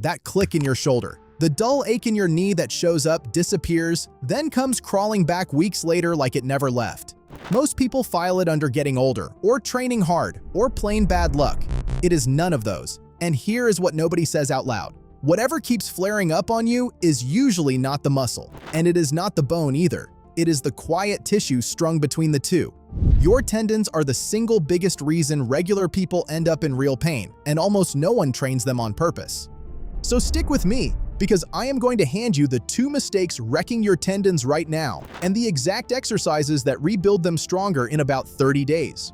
that click in your shoulder. The dull ache in your knee that shows up, disappears, then comes crawling back weeks later like it never left. Most people file it under getting older, or training hard, or plain bad luck. It is none of those. And here is what nobody says out loud. Whatever keeps flaring up on you is usually not the muscle, and it is not the bone either. It is the quiet tissue strung between the two. Your tendons are the single biggest reason regular people end up in real pain, and almost no one trains them on purpose. So stick with me, because I am going to hand you the 2 mistakes wrecking your tendons right now, and the exact exercises that rebuild them stronger in about 30 days.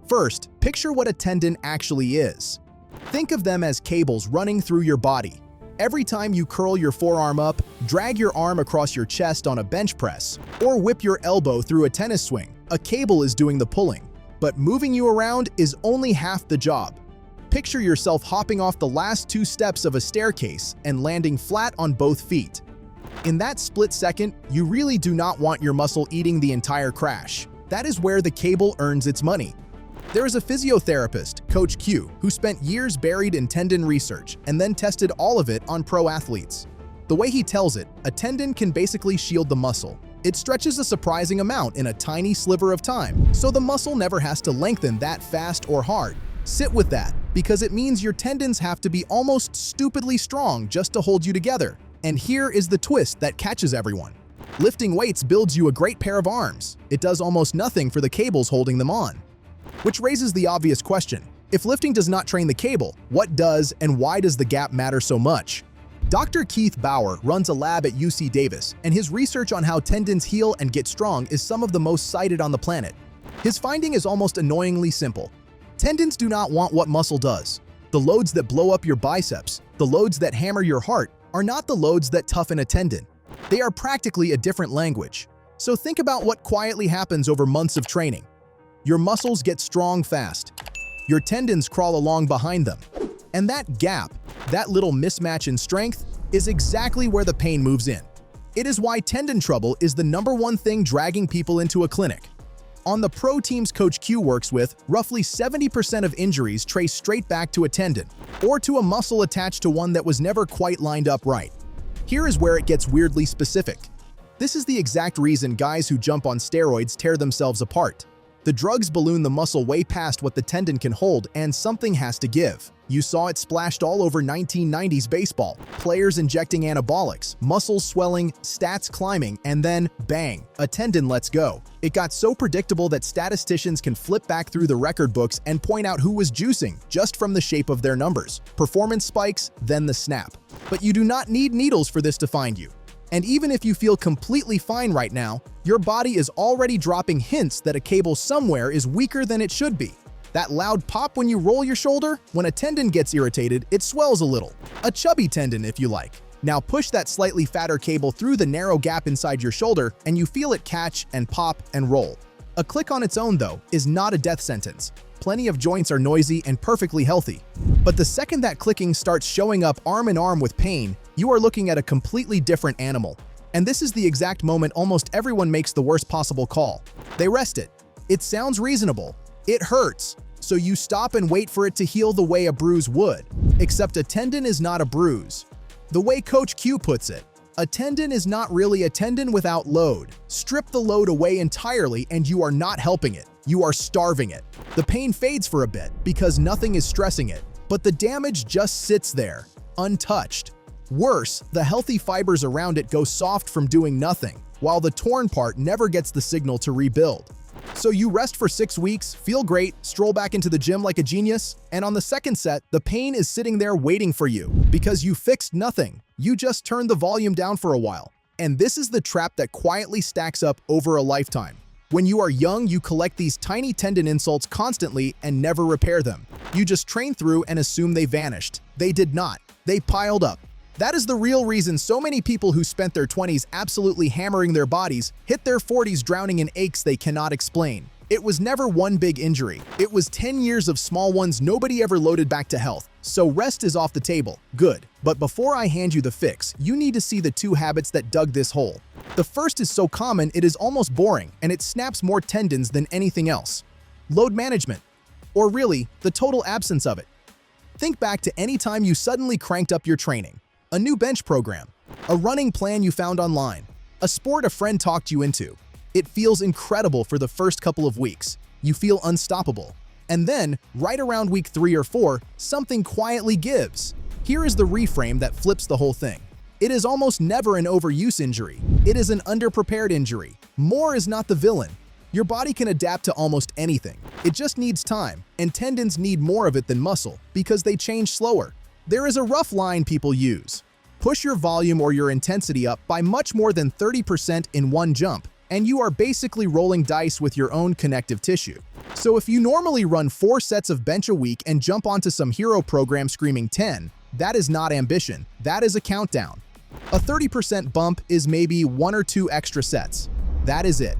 First, picture what a tendon actually is. Think of them as cables running through your body. Every time you curl your forearm up, drag your arm across your chest on a bench press, or whip your elbow through a tennis swing, a cable is doing the pulling. But moving you around is only half the job. Picture yourself hopping off the last 2 steps of a staircase and landing flat on both feet. In that split second, you really do not want your muscle eating the entire crash. That is where the cable earns its money. There is a physiotherapist, Coach Q, who spent years buried in tendon research and then tested all of it on pro athletes. The way he tells it, a tendon can basically shield the muscle. It stretches a surprising amount in a tiny sliver of time, so the muscle never has to lengthen that fast or hard. Sit with that, because it means your tendons have to be almost stupidly strong just to hold you together. And here is the twist that catches everyone. Lifting weights builds you a great pair of arms. It does almost nothing for the cables holding them on. Which raises the obvious question. If lifting does not train the cable, what does, and why does the gap matter so much? Dr. Keith Bauer runs a lab at UC Davis, and his research on how tendons heal and get strong is some of the most cited on the planet. His finding is almost annoyingly simple. Tendons do not want what muscle does. The loads that blow up your biceps, the loads that hammer your heart, are not the loads that toughen a tendon. They are practically a different language. So think about what quietly happens over months of training. Your muscles get strong fast. Your tendons crawl along behind them. And that gap, that little mismatch in strength, is exactly where the pain moves in. It is why tendon trouble is the #1 thing dragging people into a clinic. On the pro teams Coach Q works with, roughly 70% of injuries trace straight back to a tendon, or to a muscle attached to one that was never quite lined up right. Here is where it gets weirdly specific. This is the exact reason guys who jump on steroids tear themselves apart. The drugs balloon the muscle way past what the tendon can hold, and something has to give. You saw it splashed all over 1990s baseball. Players injecting anabolics, muscles swelling, stats climbing, and then, bang, a tendon lets go. It got so predictable that statisticians can flip back through the record books and point out who was juicing just from the shape of their numbers. Performance spikes, then the snap. But you do not need needles for this to find you. And even if you feel completely fine right now, your body is already dropping hints that a cable somewhere is weaker than it should be. That loud pop when you roll your shoulder, when a tendon gets irritated, it swells a little. A chubby tendon, if you like. Now push that slightly fatter cable through the narrow gap inside your shoulder, and you feel it catch and pop and roll. A click on its own, though, is not a death sentence. Plenty of joints are noisy and perfectly healthy. But the second that clicking starts showing up arm in arm with pain, you are looking at a completely different animal. And this is the exact moment almost everyone makes the worst possible call. They rest it. It sounds reasonable. It hurts. So you stop and wait for it to heal the way a bruise would. Except a tendon is not a bruise. The way Coach Q puts it, a tendon is not really a tendon without load. Strip the load away entirely and you are not helping it. You are starving it. The pain fades for a bit because nothing is stressing it, but the damage just sits there, untouched. Worse, the healthy fibers around it go soft from doing nothing, while the torn part never gets the signal to rebuild. So you rest for 6 weeks, feel great, stroll back into the gym like a genius, and on the second set, the pain is sitting there waiting for you because you fixed nothing. You just turned the volume down for a while. And this is the trap that quietly stacks up over a lifetime. When you are young, you collect these tiny tendon insults constantly and never repair them. You just train through and assume they vanished. They did not. They piled up. That is the real reason so many people who spent their 20s absolutely hammering their bodies hit their 40s drowning in aches they cannot explain. It was never one big injury. It was 10 years of small ones nobody ever loaded back to health. So rest is off the table. Good. But before I hand you the fix, you need to see the 2 habits that dug this hole. The first is so common it is almost boring, and it snaps more tendons than anything else. Load management. Or really, the total absence of it. Think back to any time you suddenly cranked up your training. A new bench program, a running plan you found online, a sport a friend talked you into. It feels incredible for the first couple of weeks. You feel unstoppable. And then, right around week 3 or 4, something quietly gives. Here is the reframe that flips the whole thing. It is almost never an overuse injury. It is an underprepared injury. More is not the villain. Your body can adapt to almost anything. It just needs time, and tendons need more of it than muscle because they change slower. There is a rough line people use. Push your volume or your intensity up by much more than 30% in one jump, and you are basically rolling dice with your own connective tissue. So if you normally run 4 sets of bench a week and jump onto some hero program screaming 10, that is not ambition, that is a countdown. A 30% bump is maybe 1 or 2 extra sets. That is it.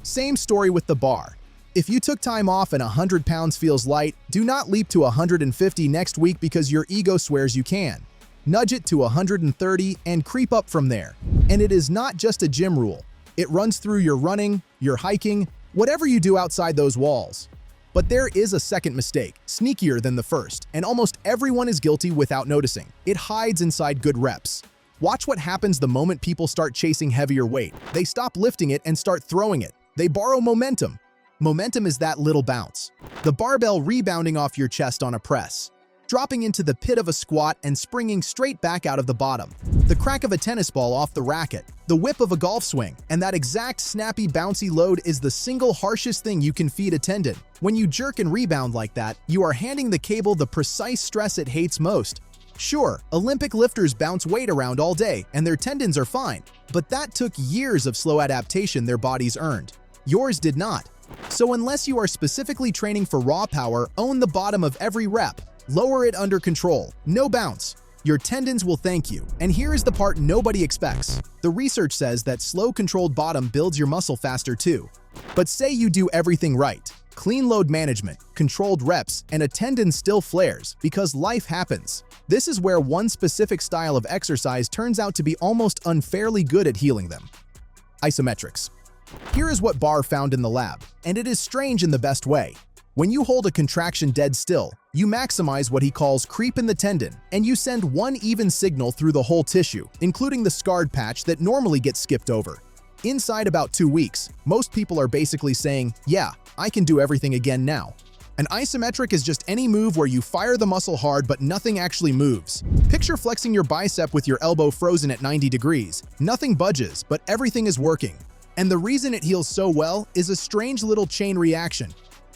Same story with the bar. If you took time off and 100 pounds feels light, do not leap to 150 next week because your ego swears you can. Nudge it to 130 and creep up from there. And it is not just a gym rule. It runs through your running, your hiking, whatever you do outside those walls. But there is a second mistake, sneakier than the first, and almost everyone is guilty without noticing. It hides inside good reps. Watch what happens the moment people start chasing heavier weight. They stop lifting it and start throwing it. They borrow momentum. Momentum is that little bounce. The barbell rebounding off your chest on a press. Dropping into the pit of a squat and springing straight back out of the bottom. The crack of a tennis ball off the racket. The whip of a golf swing. And that exact snappy, bouncy load is the single harshest thing you can feed a tendon. When you jerk and rebound like that, you are handing the cable the precise stress it hates most. Sure, Olympic lifters bounce weight around all day and their tendons are fine, but that took years of slow adaptation their bodies earned. Yours did not. So unless you are specifically training for raw power, own the bottom of every rep. Lower it under control. No bounce. Your tendons will thank you. And here is the part nobody expects. The research says that slow, controlled bottom builds your muscle faster too. But say you do everything right. Clean load management, controlled reps, and a tendon still flares because life happens. This is where one specific style of exercise turns out to be almost unfairly good at healing them. Isometrics. Here is what Barr found in the lab, and it is strange in the best way. When you hold a contraction dead still, you maximize what he calls creep in the tendon, and you send one even signal through the whole tissue, including the scarred patch that normally gets skipped over. Inside about 2 weeks, most people are basically saying, yeah, I can do everything again now. An isometric is just any move where you fire the muscle hard but nothing actually moves. Picture flexing your bicep with your elbow frozen at 90 degrees. Nothing budges, but everything is working. And the reason it heals so well is a strange little chain reaction.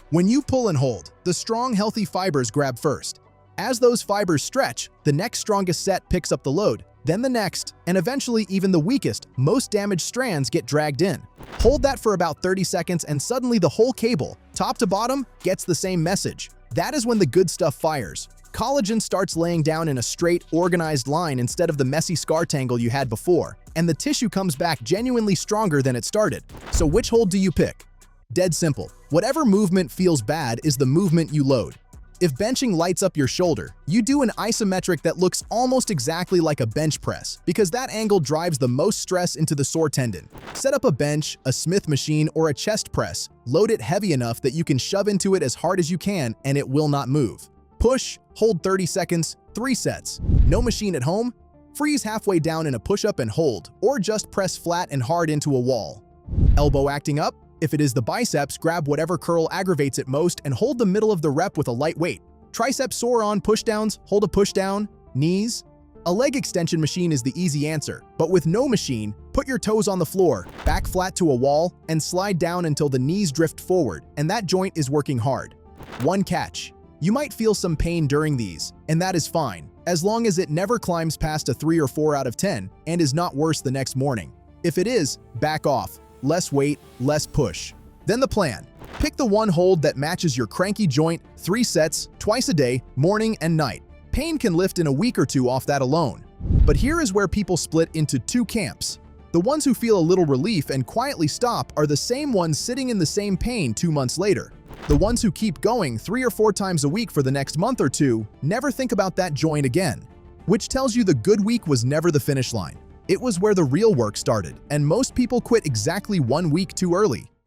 When you pull and hold, the strong, healthy fibers grab first. As those fibers stretch, the next strongest set picks up the load, then the next, and eventually even the weakest, most damaged strands get dragged in. Hold that for about 30 seconds and suddenly the whole cable, top to bottom, gets the same message. That is when the good stuff fires. Collagen starts laying down in a straight, organized line instead of the messy scar tangle you had before, and the tissue comes back genuinely stronger than it started. So which hold do you pick? Dead simple. Whatever movement feels bad is the movement you load. If benching lights up your shoulder, you do an isometric that looks almost exactly like a bench press because that angle drives the most stress into the sore tendon. Set up a bench, a Smith machine, or a chest press. Load it heavy enough that you can shove into it as hard as you can and it will not move. Push, hold 30 seconds, 3 sets. No machine at home? Freeze halfway down in a push-up and hold, or just press flat and hard into a wall. Elbow acting up? If it is the biceps, grab whatever curl aggravates it most and hold the middle of the rep with a light weight. Tricep sore on pushdowns, hold a pushdown. Knees? A leg extension machine is the easy answer, but with no machine, put your toes on the floor, back flat to a wall, and slide down until the knees drift forward, and that joint is working hard. One catch. You might feel some pain during these, and that is fine, as long as it never climbs past a 3 or 4 out of 10 and is not worse the next morning. If it is, back off. Less weight, less push. Then the plan. Pick the one hold that matches your cranky joint, 3 sets, twice a day, morning and night. Pain can lift in a week or 2 off that alone. But here is where people split into 2 camps. The ones who feel a little relief and quietly stop are the same ones sitting in the same pain 2 months later. The ones who keep going 3 or 4 times a week for the next month or 2 never think about that joint again. Which tells you the good week was never the finish line. It was where the real work started, and most people quit exactly 1 week too early.